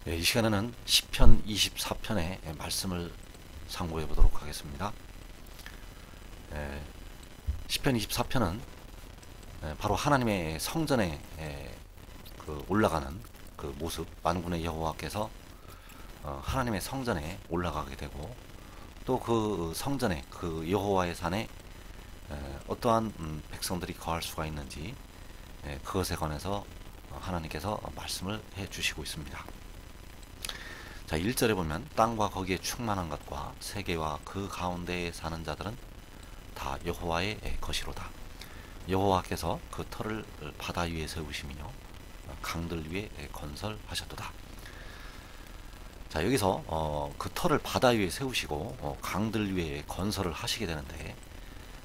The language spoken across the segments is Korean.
이 시간에는 시편 24편의 말씀을 상고해 보도록 하겠습니다. 시편 24편은 바로 하나님의 성전에 올라가는 그 모습, 만군의 여호와께서 하나님의 성전에 올라가게 되고, 또 그 성전에, 그 여호와의 산에 어떠한 백성들이 거할 수가 있는지, 그것에 관해서 하나님께서 말씀을 해 주시고 있습니다. 자, 1절에 보면 땅과 거기에 충만한 것과 세계와 그 가운데에 사는 자들은 다 여호와의 것이로다. 여호와께서 그 터를 바다 위에 세우시며 강들 위에 건설하셨도다. 자, 여기서 그 터를 바다 위에 세우시고 강들 위에 건설을 하시게 되는데,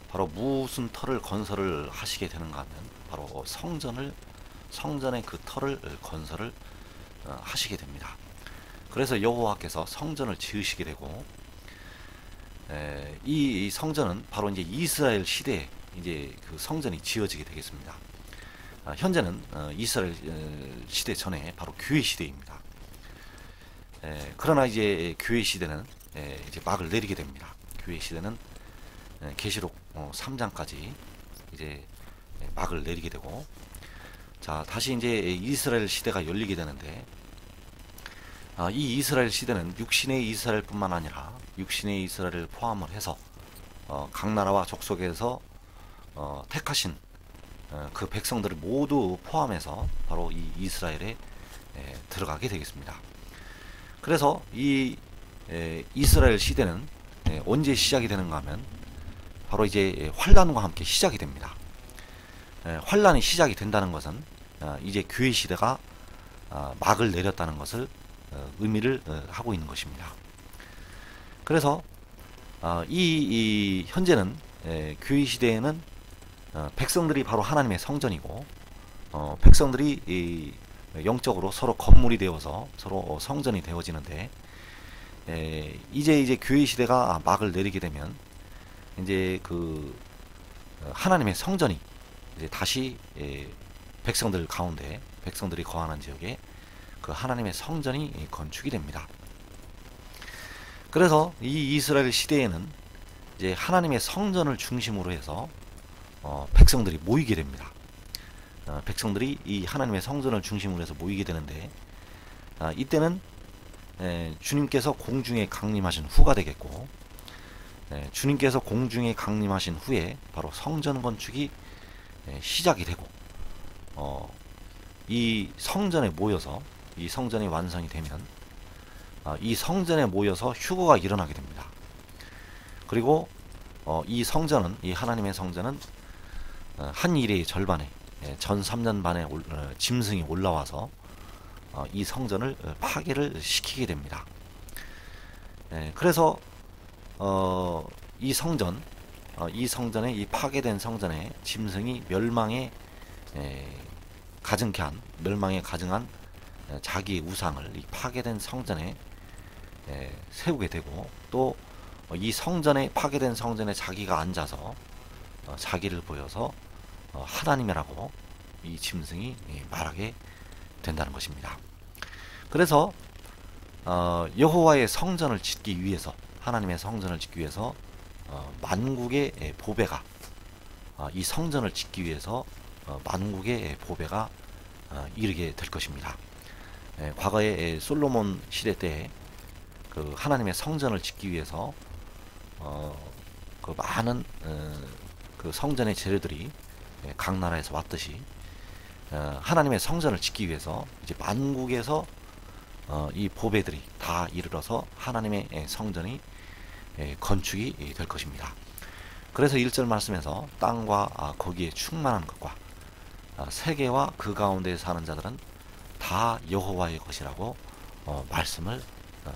바로 무슨 터를 건설을 하시게 되는가 하면 바로 성전의 그 터를 건설을 하시게 됩니다. 그래서 여호와께서 성전을 지으시게 되고, 이 성전은 바로 이제 이스라엘 시대에 이제 그 성전이 지어지게 되겠습니다. 현재는 이스라엘 시대 전에 바로 교회 시대입니다. 그러나 이제 교회 시대는 이제 막을 내리게 됩니다. 교회 시대는 계시록 3장까지 이제 막을 내리게 되고, 자, 다시 이제 이스라엘 시대가 열리게 되는데, 이 이스라엘 시대는 육신의 이스라엘뿐만 아니라 육신의 이스라엘을 포함을 해서 각 나라와 족속에서 택하신 그 백성들을 모두 포함해서 바로 이 이스라엘에 들어가게 되겠습니다. 그래서 이 이스라엘 시대는 언제 시작이 되는가 하면 바로 이제 환란과 함께 시작이 됩니다. 환란이 시작이 된다는 것은 이제 교회 시대가 막을 내렸다는 것을 의미를 하고 있는 것입니다. 그래서 이 현재는 교회 시대에는 백성들이 바로 하나님의 성전이고, 백성들이 영적으로 서로 건물이 되어서 서로 성전이 되어지는데, 이제 교회 시대가 막을 내리게 되면 이제 그 하나님의 성전이 이제 다시 백성들 가운데, 백성들이 거하는 지역에 그 하나님의 성전이 건축이 됩니다. 그래서 이 이스라엘 시대에는 이제 하나님의 성전을 중심으로 해서 백성들이 모이게 됩니다. 백성들이 이 하나님의 성전을 중심으로 해서 모이게 되는데, 이때는 주님께서 공중에 강림하신 후가 되겠고, 주님께서 공중에 강림하신 후에 바로 성전 건축이 시작이 되고, 이 성전에 모여서, 이 성전이 완성이 되면 이 성전에 모여서 휴거가 일어나게 됩니다. 그리고 이 성전은, 이 하나님의 성전은 한 일의 절반에, 전 3년 반에 짐승이 올라와서 이 성전을 파괴를 시키게 됩니다. 그래서 이 성전의, 이 파괴된 성전에 짐승이 멸망에 가증한 자기의 우상을 이 파괴된 성전에 세우게 되고, 또 이 성전에, 파괴된 성전에 자기가 앉아서 자기를 보여서 하나님이라고 이 짐승이 말하게 된다는 것입니다. 그래서 여호와의 성전을 짓기 위해서, 하나님의 성전을 짓기 위해서 만국의 보배가, 이 성전을 짓기 위해서 만국의 보배가 이르게 될 것입니다. 과거에 솔로몬 시대 때 그 하나님의 성전을 짓기 위해서 그 많은 그 성전의 재료들이 각 나라에서 왔듯이, 하나님의 성전을 짓기 위해서 이제 만국에서 이 보배들이 다 이르러서 하나님의 성전이 건축이 될 것입니다. 그래서 1절 말씀에서 땅과 거기에 충만한 것과 세계와 그 가운데 사는 자들은 다 여호와의 것이라고 말씀을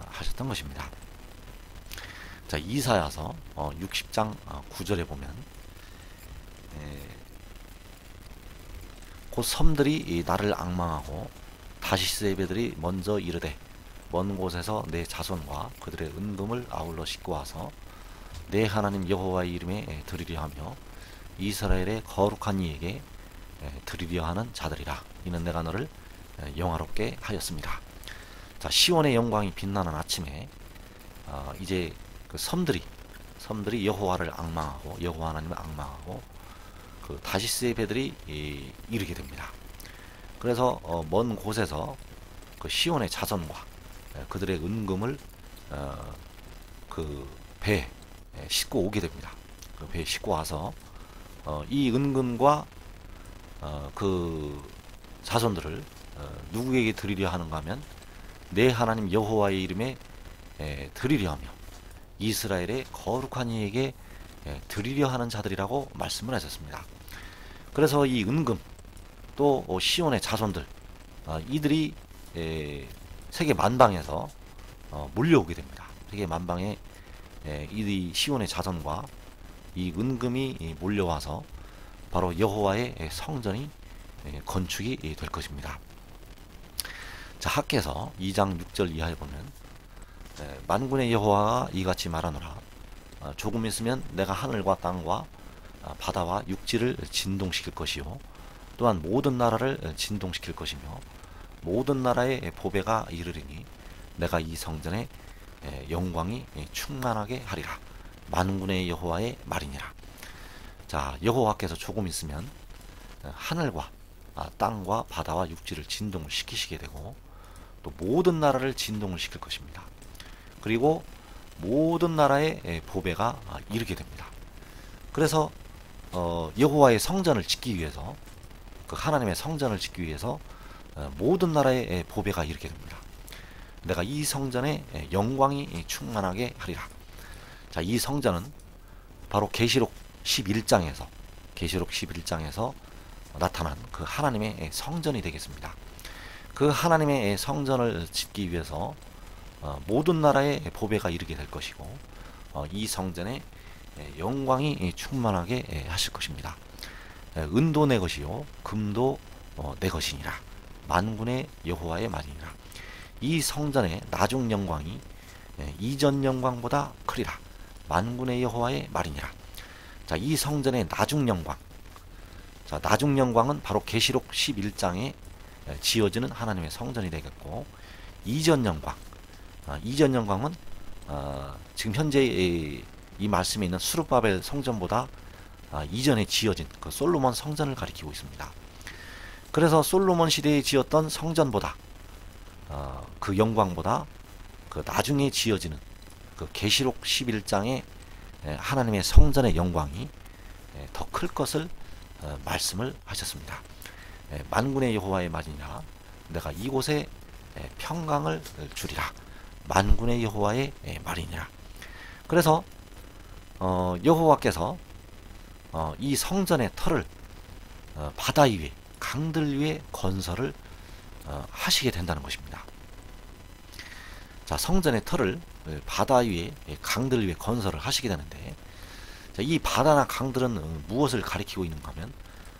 하셨던 것입니다. 자, 이사야서 60장 9절에 보면 곧 섬들이 나를 앙망하고 다시스의 배들이 먼저 이르되 먼 곳에서 내 자손과 그들의 은금을 아울러 싣고 와서 내 하나님 여호와의 이름에 드리려 하며 이스라엘의 거룩한 이에게 드리려 하는 자들이라. 이는 내가 너를 영화롭게 하였습니다. 자, 시온의 영광이 빛나는 아침에 이제 그 섬들이 여호와를 앙망하고 여호와 하나님을 앙망하고 그 다시스의 배들이 이르게 됩니다. 그래서 먼 곳에서 그 시온의 자손과 그들의 은금을 그 배에 싣고 오게 됩니다. 그 배에 싣고 와서 이 은금과 그 자손들을 누구에게 드리려 하는가 하면 내 하나님 여호와의 이름에 드리려 하며 이스라엘의 거룩한 이에게 드리려 하는 자들이라고 말씀을 하셨습니다. 그래서 이 은금 또 시온의 자손들 이들이 세계 만방에서 몰려오게 됩니다. 세계 만방에 이 시온의 자손과 이 은금이 몰려와서 바로 여호와의 성전이 건축이 될 것입니다. 자, 학개서 2장 6절 이하에 보면 만군의 여호와가 이같이 말하노라. 조금 있으면 내가 하늘과 땅과 바다와 육지를 진동시킬 것이요 또한 모든 나라를 진동시킬 것이며 모든 나라의 보배가 이르리니 내가 이 성전의 영광이 충만하게 하리라. 만군의 여호와의 말이니라. 자, 여호와께서 조금 있으면 하늘과 땅과 바다와 육지를 진동을 시키시게 되고 또 모든 나라를 진동을 시킬 것입니다. 그리고 모든 나라의 보배가 이르게 됩니다. 그래서 여호와의 성전을 짓기 위해서 그 하나님의 성전을 짓기 위해서 모든 나라의 보배가 이르게 됩니다. 내가 이 성전에 영광이 충만하게 하리라. 자, 이 성전은 바로 계시록 11장에서 나타난 그 하나님의 성전이 되겠습니다. 그 하나님의 성전을 짓기 위해서 모든 나라의 보배가 이르게 될 것이고 이 성전에 영광이 충만하게 하실 것입니다. 은도 내 것이요 금도 내 것이니라. 만군의 여호와의 말이니라. 이 성전의 나중 영광이 이전 영광보다 크리라. 만군의 여호와의 말이니라. 자, 이 성전의 나중 영광. 자, 나중 영광은 바로 계시록 11장에 지어지는 하나님의 성전이 되겠고 이전 영광. 이전 영광은 지금 현재 이 말씀에 있는 수르바벨 성전보다 이전에 지어진 그 솔로몬 성전을 가리키고 있습니다. 그래서 솔로몬 시대에 지었던 성전보다 그 영광보다 그 나중에 지어지는 그 계시록 11장의 하나님의 성전의 영광이 더 클 것을 말씀을 하셨습니다. 만군의 여호와의 말이니라. 내가 이곳에 평강을 주리라. 만군의 여호와의 말이니라. 그래서 여호와께서 이 성전의 터를 바다 위에 강들 위에 건설을 하시게 된다는 것입니다. 자, 성전의 터를 바다 위에 강들 위에 건설을 하시게 되는데 자, 이 바다나 강들은 무엇을 가리키고 있는가 하면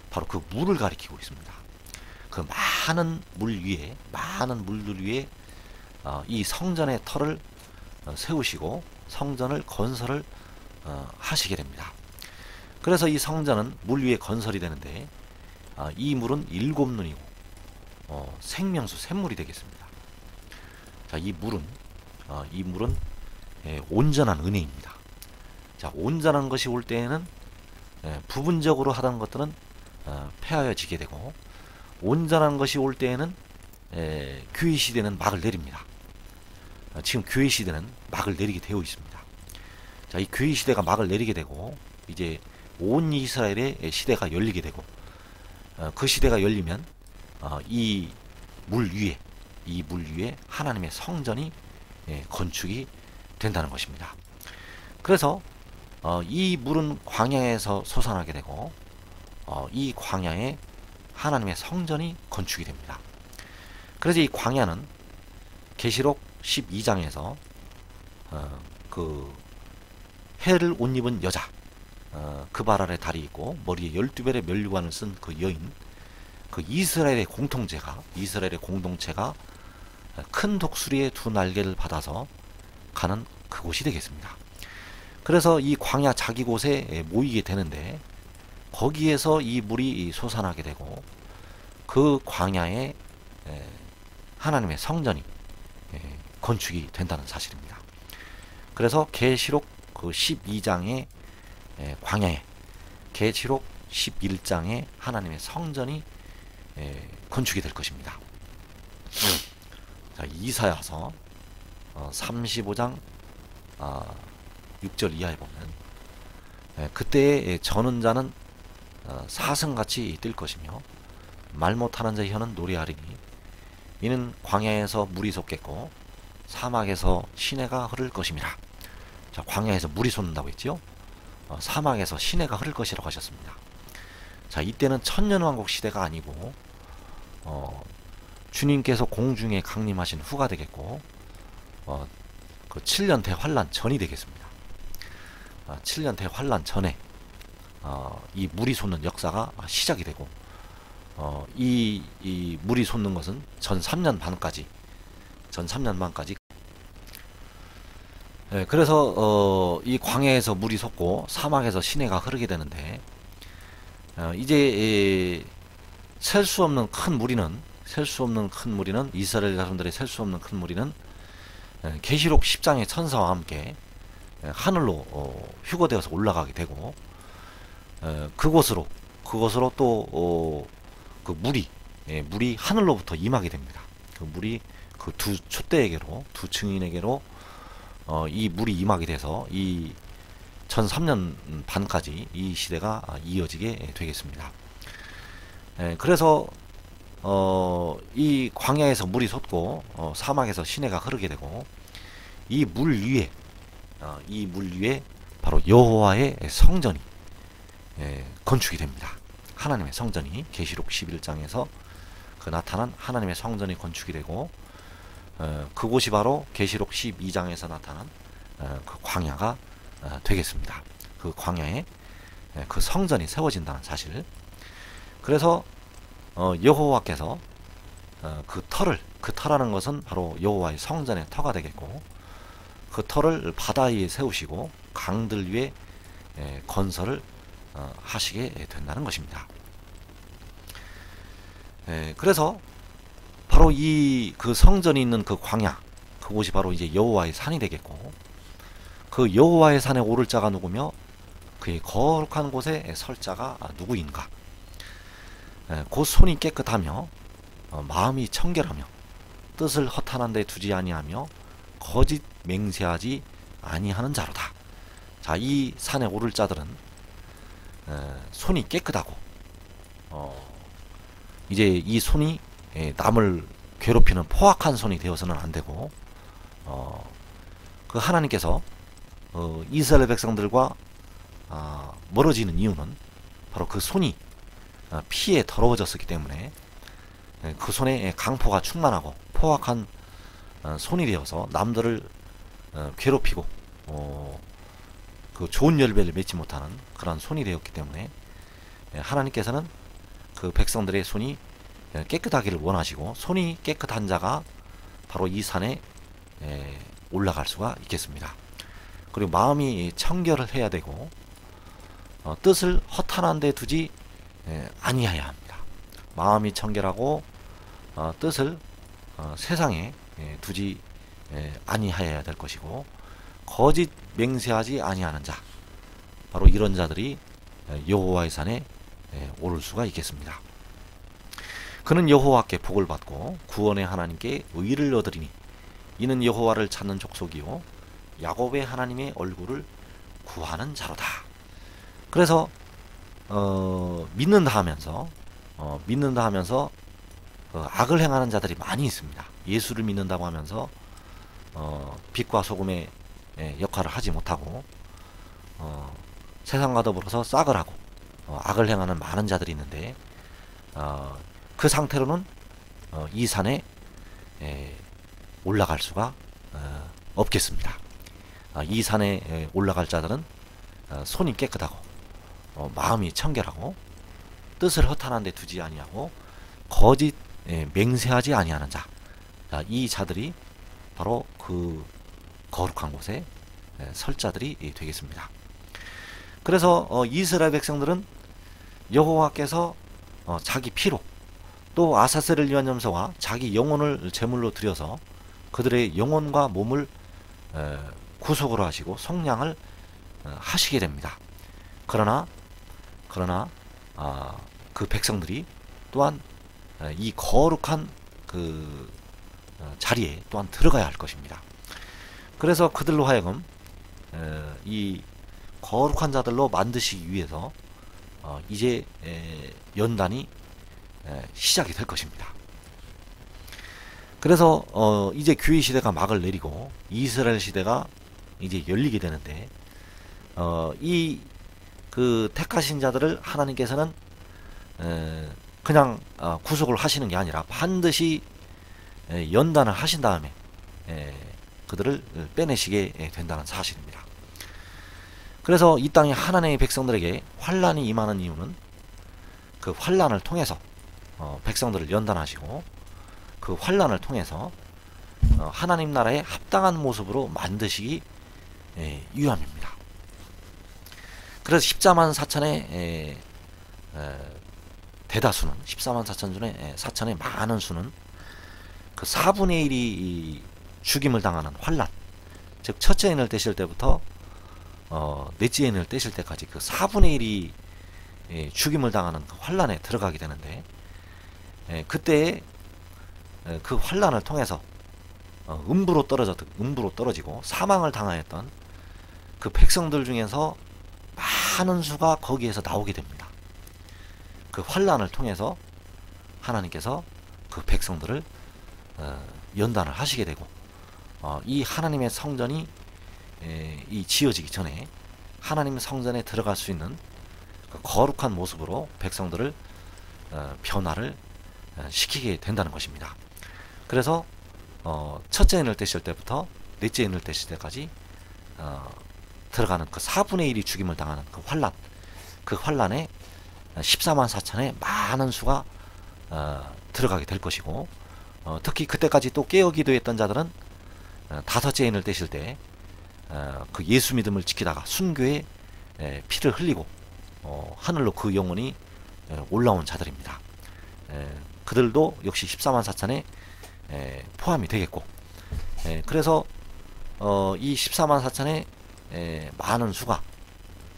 바로 그 물을 가리키고 있습니다. 그 많은 물들 위에 이 성전의 터를 세우시고 성전을 건설을 하시게 됩니다. 그래서 이 성전은 물 위에 건설이 되는데 이 물은 7눈이고 생명수 샘물이 되겠습니다. 자, 이 물은 온전한 은혜입니다. 자, 온전한 것이 올 때에는 부분적으로 하던 것들은 폐하여지게 되고 온전한 것이 올 때에는 교회 시대는 막을 내립니다. 지금 교회 시대는 막을 내리게 되어 있습니다. 자, 이 교회 시대가 막을 내리게 되고 이제 온 이스라엘의 시대가 열리게 되고 그 시대가 열리면 이 물 위에 하나님의 성전이 건축이 된다는 것입니다. 그래서 이 물은 광야에서 솟아나게 되고 이 광야에 하나님의 성전이 건축이 됩니다. 그래서 이 광야는 계시록 12장에서 그 해를 옷 입은 여자, 그 발 아래 다리 있고 머리에 12별의 면류관을 쓴 그 여인, 그 이스라엘의 공동체가 큰 독수리의 두 날개를 받아서 가는 그곳이 되겠습니다. 그래서 이 광야 자기 곳에 모이게 되는데 거기에서 이 물이 솟아나게 되고 그 광야에 하나님의 성전이 건축이 된다는 사실입니다. 그래서 계시록 그 12장의 광야에, 계시록 11장의 하나님의 성전이 건축이 될 것입니다. 자, 이사야서 35장 6절 이하에 보면 그때의 저는 자는 사슴같이 뛸 것이며 말 못하는 자의 혀는 노래하리니 이는 광야에서 물이 솟겠고 사막에서 시내가 흐를 것임이라. 자, 광야에서 물이 솟는다고 했죠. 사막에서 시내가 흐를 것이라고 하셨습니다. 자, 이때는 천년왕국 시대가 아니고 주님께서 공중에 강림하신 후가 되겠고 그 7년 대환란 전이 되겠습니다. 7년 대환란 전에 이 물이 솟는 역사가 시작이 되고 이 물이 솟는 것은 전 3년 반까지 그래서 이 광야에서 물이 솟고 사막에서 시내가 흐르게 되는데 이제 셀 수 없는 큰 무리는 이스라엘 자손들의 셀 수 없는 큰 무리는 계시록 10장의 천사와 함께 하늘로 휴거되어서 올라가게 되고 그곳으로 또 그 물이 하늘로부터 임하게 됩니다. 그 물이 그 두 촛대에게로, 두 증인에게로 이 물이 임하게 돼서 이 전 3년 반까지 이 시대가 이어지게 되겠습니다. 그래서 이 광야에서 물이 솟고 사막에서 시내가 흐르게 되고 이 물 위에 바로 여호와의 성전이 건축이 됩니다. 하나님의 성전이 계시록 11장에서 그 나타난 하나님의 성전이 건축이 되고 그곳이 바로 계시록 12장에서 나타난 그 광야가 되겠습니다. 그 광야에 그 성전이 세워진다는 사실. 그래서 여호와께서 그 터라는 것은 바로 여호와의 성전의 터가 되겠고 그 터를 바다 위에 세우시고 강들 위에 건설을 하시게 된다는 것입니다. 그래서 바로 이 그 성전이 있는 그 광야, 그곳이 바로 이제 여호와의 산이 되겠고 그 여호와의 산에 오를 자가 누구며 그의 거룩한 곳에 설 자가 누구인가? 곧 손이 깨끗하며 마음이 청결하며 뜻을 허탄한 데 두지 아니하며 거짓 맹세하지 아니하는 자로다. 자, 이 산에 오를 자들은 손이 깨끗하고 이제 이 손이 남을 괴롭히는 포악한 손이 되어서는 안 되고 그 하나님께서 이스라엘 백성들과 멀어지는 이유는 바로 그 손이 피에 더러워졌기 때문에 그 손에 강포가 충만하고 포악한 손이 되어서 남들을 괴롭히고 그 좋은 열매를 맺지 못하는 그런 손이 되었기 때문에 하나님께서는 그 백성들의 손이 깨끗하기를 원하시고 손이 깨끗한 자가 바로 이 산에 올라갈 수가 있겠습니다. 그리고 마음이 청결을 해야 되고 뜻을 허탄한 데 두지 아니하여야 합니다. 마음이 청결하고 뜻을 세상에 두지 아니하여야 될 것이고 거짓 맹세하지 아니하는 자, 바로 이런 자들이 여호와의 산에 오를 수가 있겠습니다. 그는 여호와께 복을 받고 구원의 하나님께 의를 얻으리니 이는 여호와를 찾는 족속이요 야곱의 하나님의 얼굴을 구하는 자로다. 그래서 믿는다 하면서 악을 행하는 자들이 많이 있습니다. 예수를 믿는다고 하면서 빛과 소금의 역할을 하지 못하고 세상과 더불어서 싹을 하고 악을 행하는 많은 자들이 있는데 그 상태로는 이 산에 올라갈 수가 없겠습니다. 이 산에 올라갈 자들은 손이 깨끗하고 마음이 청결하고 뜻을 허탄한 데 두지 아니하고 거짓 맹세하지 아니하는 자, 이 자들이 바로 그 거룩한 곳에 설 자들이 되겠습니다. 그래서 이스라엘 백성들은 여호와께서 자기 피로 또 아사셀을 위한 염소와 자기 영혼을 제물로 드려서 그들의 영혼과 몸을 구속을 하시고 속량을 하시게 됩니다. 그러나 그 백성들이 또한 이 거룩한 그 자리에 또한 들어가야 할 것입니다. 그래서 그들로 하여금 이 거룩한 자들로 만드시기 위해서 이제 연단이 시작이 될 것입니다. 그래서 이제 교회 시대가 막을 내리고 이스라엘 시대가 이제 열리게 되는데 이 그 택하신 자들을 하나님께서는 그냥 구속을 하시는 게 아니라 반드시 연단을 하신 다음에 그들을 빼내시게 된다는 사실입니다. 그래서 이 땅에 하나님의 백성들에게 환란이 임하는 이유는 그 환란을 통해서 백성들을 연단하시고 그 환란을 통해서 하나님 나라에 합당한 모습으로 만드시기 위함입니다. 그래서 14만 4천의 대다수는 14만 4천 중에 4천의 많은 수는 그 4분의 1이 죽임을 당하는 환란, 즉 첫째 인을 떼실 때부터 넷째 인을 떼실 때까지 그 4분의 1이 죽임을 당하는 그 환란에 들어가게 되는데 그때 그 환란을 통해서 음부로 떨어지고 사망을 당하였던 그 백성들 중에서 많은 수가 거기에서 나오게 됩니다. 그 환란을 통해서 하나님께서 그 백성들을 연단을 하시게 되고 이 하나님의 성전이 이 지어지기 전에 하나님 성전에 들어갈 수 있는 그 거룩한 모습으로 백성들을 변화를 시키게 된다는 것입니다. 그래서 첫째 인을 떼실 때부터 넷째 인을 떼실 때까지 들어가는 그 4분의 1이 죽임을 당하는 그 환란, 그 환란에 14만 4천의 많은 수가 들어가게 될 것이고 특히 그때까지 또 깨어 기도했던 자들은 다섯째 인을 떼실 때 그 예수 믿음을 지키다가 순교에 피를 흘리고 하늘로 그 영혼이 올라온 자들입니다. 그들도 역시 14만 4천에 포함이 되겠고 그래서 이 14만 4천의 많은 수가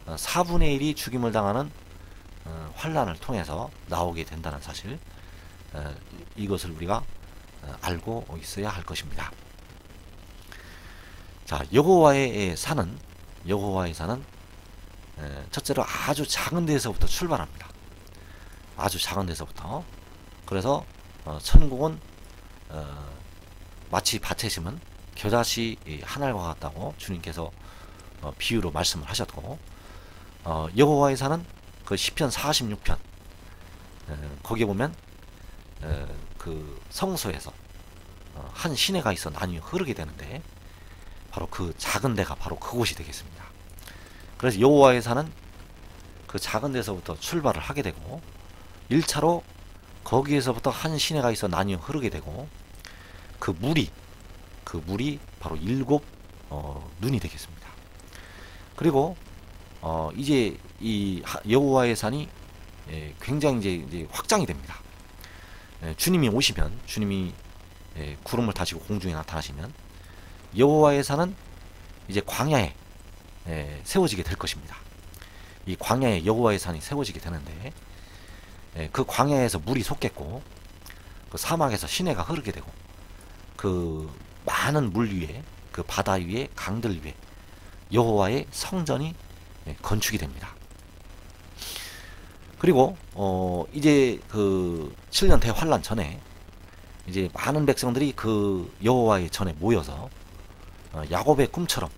4분의 1이 죽임을 당하는 환란을 통해서 나오게 된다는 사실, 이것을 우리가 알고 있어야 할 것입니다. 자, 여호와의 산은 첫째로 아주 작은 데서부터 출발합니다. 아주 작은 데서부터. 그래서 천국은 마치 밭에 심은 겨자씨 한 알과 같다고 주님께서 비유로 말씀을 하셨고, 여호와의 산은 그 시편 46편 거기에 보면 그 성소에서 한 시내가 있어 나뉘어 흐르게 되는데 바로 그 작은 데가 바로 그곳이 되겠습니다. 그래서 여호와의 산은 그 작은 데서부터 출발을 하게 되고 1차로 거기에서부터 한 시내가 있어 나뉘어 흐르게 되고 그 물이 바로 7 눈이 되겠습니다. 그리고 이제 이 여호와의 산이 굉장히 이제 확장이 됩니다. 주님이 오시면, 주님이 구름을 타시고 공중에 나타나시면 여호와의 산은 이제 광야에 세워지게 될 것입니다. 이 광야에 여호와의 산이 세워지게 되는데 그 광야에서 물이 솟겠고 그 사막에서 시내가 흐르게 되고 그 많은 물 위에, 그 바다 위에, 강들 위에 여호와의 성전이 건축이 됩니다. 그리고 이제 그 7년 대환란 전에 이제 많은 백성들이 그 여호와의 전에 모여서 야곱의 꿈처럼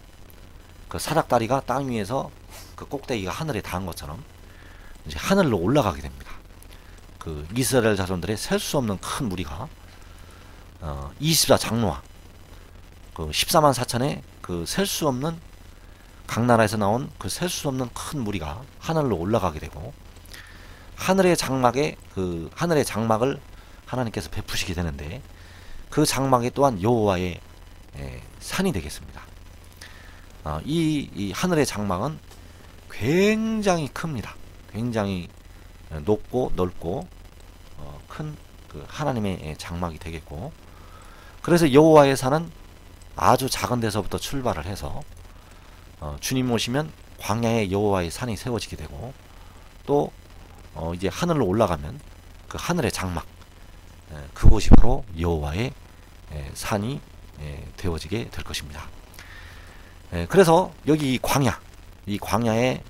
그 사닥다리가 땅 위에서 그 꼭대기가 하늘에 닿은 것처럼 이제 하늘로 올라가게 됩니다. 그 이스라엘 자손들의 셀 수 없는 큰 무리가 24장로와 그 14만 4천의 그 셀 수 없는 각 나라에서 나온 그 셀 수 없는 큰 무리가 하늘로 올라가게 되고 하늘의 장막을 하나님께서 베푸시게 되는데 그 장막이 또한 여호와의 산이 되겠습니다. 이 하늘의 장막은 굉장히 큽니다. 굉장히 높고 넓고 큰 그 하나님의 장막이 되겠고 그래서 여호와의 산은 아주 작은 데서부터 출발을 해서 주님 오시면 광야에 여호와의 산이 세워지게 되고, 또 이제 하늘로 올라가면 그 하늘의 장막, 그곳이 바로 여호와의 산이 되어지게 될 것입니다. 그래서 여기 이 광야에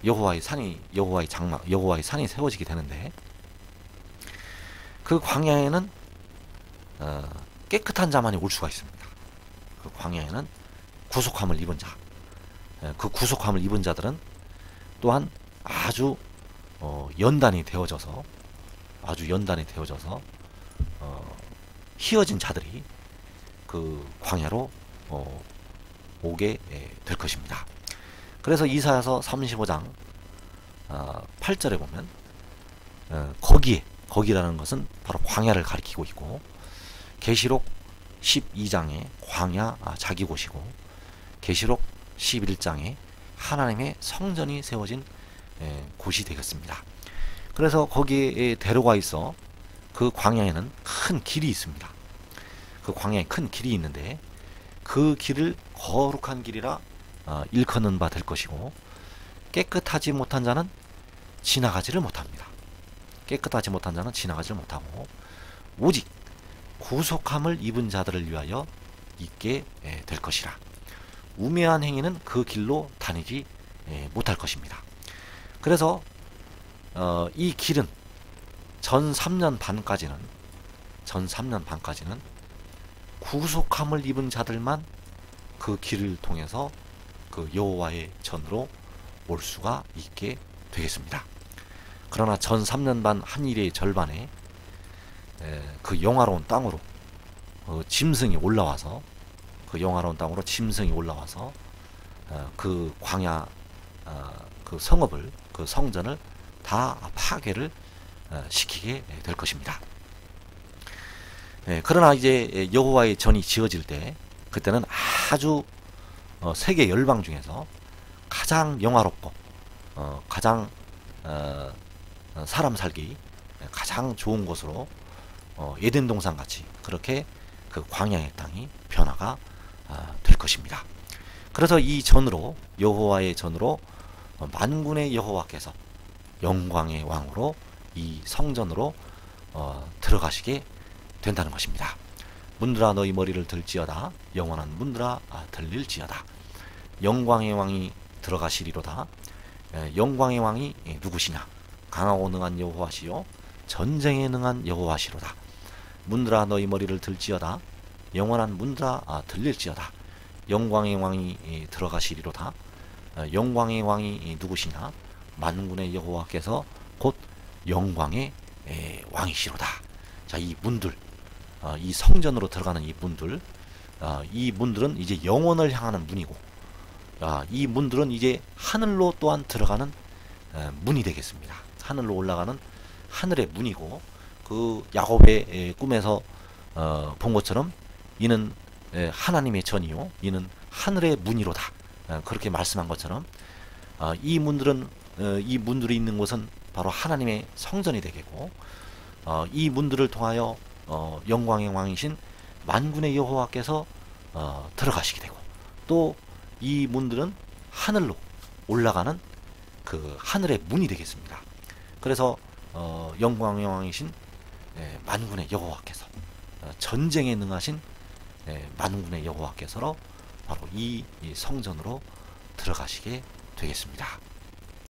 여호와의 산이, 여호와의 장막, 여호와의 산이 세워지게 되는데, 그 광야에는 깨끗한 자만이 올 수가 있습니다. 그 광야에는 구속함을 입은 자, 그 구속함을 입은 자들은 또한 아주 연단이 되어져서 희어진 자들이 그 광야로 오게 될 것입니다. 그래서 이사야서 35장 8절에 보면 거기라는 것은 바로 광야를 가리키고 있고, 계시록 12장에 광야 자기 곳이고, 계시록 11장에 하나님의 성전이 세워진 곳이 되겠습니다. 그래서 거기에 대로가 있어 그 광야에는 큰 길이 있습니다. 그 광야에 큰 길이 있는데, 그 길을 거룩한 길이라 일컫는 바 될 것이고, 깨끗하지 못한 자는 지나가지를 못합니다. 깨끗하지 못한 자는 지나가지를 못하고, 오직 구속함을 입은 자들을 위하여 있게 될 것이라. 우매한 행위는 그 길로 다니지 못할 것입니다. 그래서 이 길은 전 3년 반까지는 구속함을 입은 자들만 그 길을 통해서 그 여호와의 전으로 올 수가 있게 되겠습니다. 그러나 전 3년 반 한 일의 절반에 그 영화로운 땅으로 짐승이 올라와서, 그 광야 그 성읍을, 그 성전을 다 파괴를 시키게 될 것입니다. 그러나 이제 여호와의 전이 지어질 때, 그때는 아주 세계 열방 중에서 가장 영화롭고 가장 사람 살기 가장 좋은 곳으로 에덴 동산 같이 그렇게 그 광야의 땅이 변화가 될 것입니다. 그래서 이 전으로, 여호와의 전으로 만군의 여호와께서 영광의 왕으로 이 성전으로 들어가시게 된다는 것입니다. 문들아 너희 머리를 들지어다. 영원한 문들아 들릴지어다. 영광의 왕이 들어가시리로다. 영광의 왕이 누구시냐? 강하고 능한 여호와시요 전쟁에 능한 여호와시로다. 문들아 너희 머리를 들지어다. 영원한 문들아 들릴지어다. 영광의 왕이 들어가시리로다. 영광의 왕이 누구시냐? 만군의 여호와께서 곧 영광의 왕이시로다. 자, 이 문들, 이 성전으로 들어가는 이 문들, 이 문들은 이제 영원을 향하는 문이고, 이 문들은 이제 하늘로 또한 들어가는 문이 되겠습니다. 하늘로 올라가는 하늘의 문이고, 그 야곱의 꿈에서 본 것처럼 이는 하나님의 전이요 이는 하늘의 문이로다. 그렇게 말씀한 것처럼 이 문들이 있는 곳은 바로 하나님의 성전이 되겠고, 이 문들을 통하여 영광의 왕이신 만군의 여호와께서 들어가시게 되고, 또 이 문들은 하늘로 올라가는 그 하늘의 문이 되겠습니다. 그래서 영광의 왕이신 만군의 여호와께서, 전쟁에 능하신 만군의 여호와께서로 바로 이 성전으로 들어가시게 되겠습니다.